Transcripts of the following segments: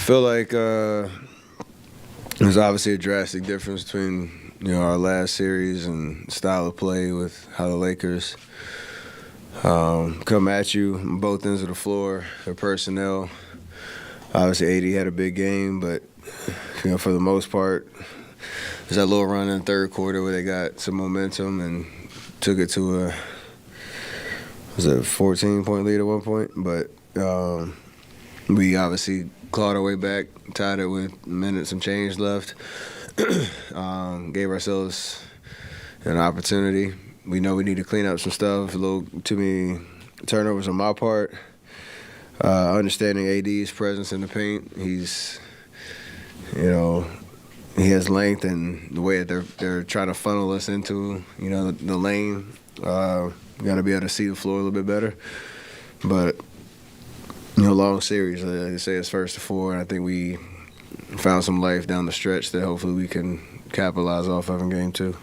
feel like there's obviously a drastic difference between our last series and style of play with how the Lakers come at you on both ends of the floor. Their personnel, obviously, AD had a big game, but for the most part, there's that little run in the third quarter where they got some momentum and took it to a 14-point lead at one point, but we obviously clawed our way back, tied it with a minute some change left, gave ourselves an opportunity. We know we need to clean up some stuff, a little too many turnovers on my part. Understanding AD's presence in the paint, he's, he has length, and the way that they're trying to funnel us into, the lane. Got to be able to see the floor a little bit better. But, long series. Like I say, it's first to four, and I think we found some life down the stretch that hopefully we can capitalize off of in game two.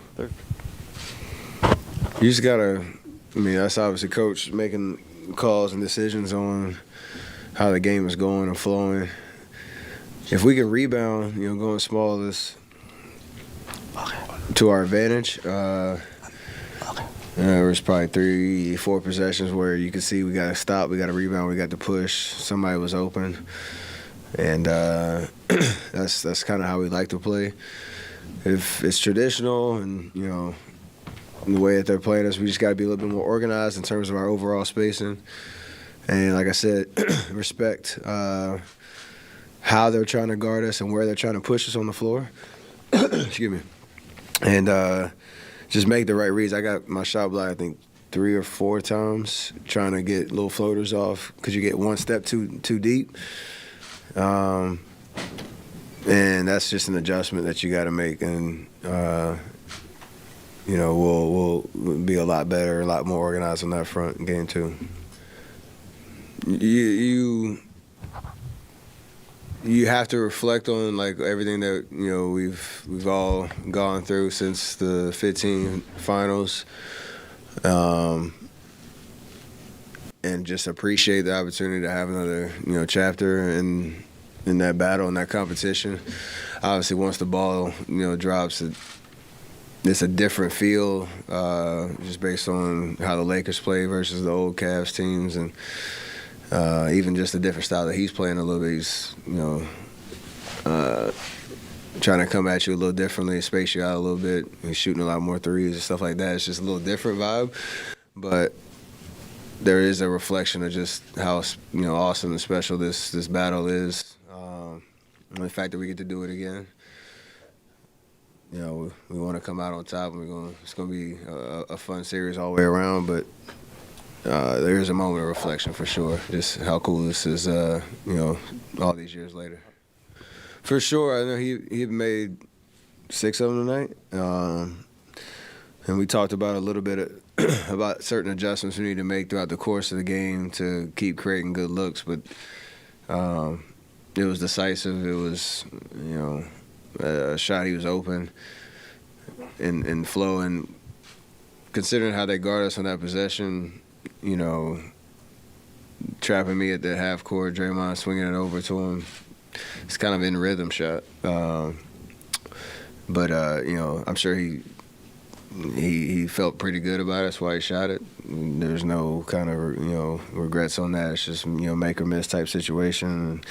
You just got to, that's obviously coach making calls and decisions on how the game is going and flowing. If we can rebound, going small is to our advantage. There's probably 3-4 possessions where you can see we got to stop, we got to rebound, we got to push. Somebody was open, and that's kind of how we like to play. If it's traditional and the way that they're playing us, we just got to be a little bit more organized in terms of our overall spacing. And like I said, respect how they're trying to guard us and where they're trying to push us on the floor. Excuse me. And just make the right reads. I got my shot blocked, I think, 3 or 4 times trying to get little floaters off because you get one step too deep. And that's just an adjustment that you got to make. And, we'll be a lot better, a lot more organized on that front in game two. You have to reflect on everything that we've all gone through since the 15 finals, and just appreciate the opportunity to have another chapter in that battle, in that competition. Obviously, once the ball drops, it's a different feel, just based on how the Lakers play versus the old Cavs teams, and even just the different style that he's playing a little bit. He's, trying to come at you a little differently, space you out a little bit. He's shooting a lot more threes and stuff like that. It's just a little different vibe. But there is a reflection of just how, awesome and special this battle is. And the fact that we get to do it again. We want to come out on top, and it's going to be a fun series all the way around, but there is a moment of reflection for sure, just how cool this is, all these years later. For sure, I know he made 6 of them tonight, and we talked about a little bit about certain adjustments we need to make throughout the course of the game to keep creating good looks, but it was decisive. It was, a shot he was open and flow, and considering how they guard us on that possession, trapping me at the half court, Draymond swinging it over to him. It's kind of in rhythm shot. But I'm sure he felt pretty good about it. That's why he shot it. There's no kind of, regrets on that. It's just, make or miss type situation.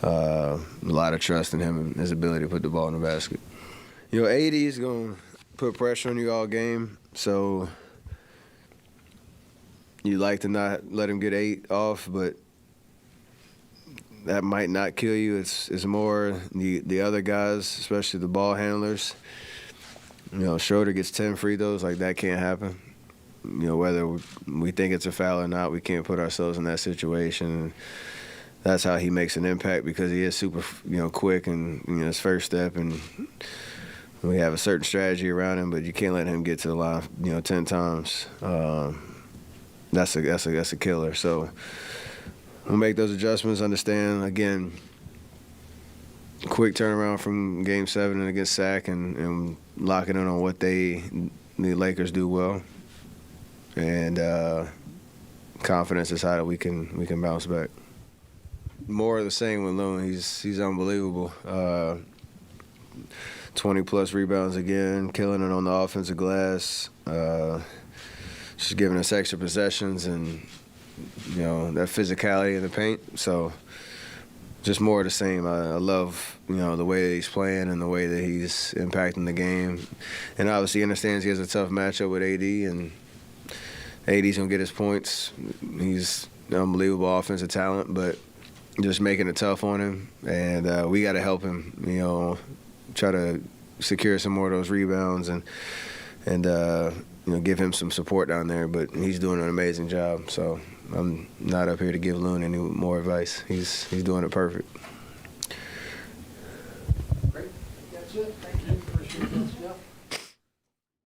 A lot of trust in him and his ability to put the ball in the basket. AD is going to put pressure on you all game, so you like to not let him get 8 off, but that might not kill you. It's more the other guys, especially the ball handlers. Schroeder gets 10 free throws, that can't happen. Whether we think it's a foul or not, we can't put ourselves in that situation. That's how he makes an impact, because he is super, quick and his first step, and we have a certain strategy around him, but you can't let him get to the line, 10 times. That's a killer. So we'll make those adjustments. Understand again, quick turnaround from Game 7 and against Sac, and locking in on what the Lakers do well, and confidence is how we can bounce back. more of the same with Loon. He's unbelievable. 20-plus rebounds again, killing it on the offensive glass. Just giving us extra possessions and, that physicality in the paint. So just more of the same. I love, the way that he's playing and the way that he's impacting the game. And obviously he understands he has a tough matchup with AD, and AD's going to get his points. He's an unbelievable offensive talent, but just making it tough on him. And we got to help him, try to secure some more of those rebounds and give him some support down there. But he's doing an amazing job. So I'm not up here to give Loon any more advice. He's doing it perfect.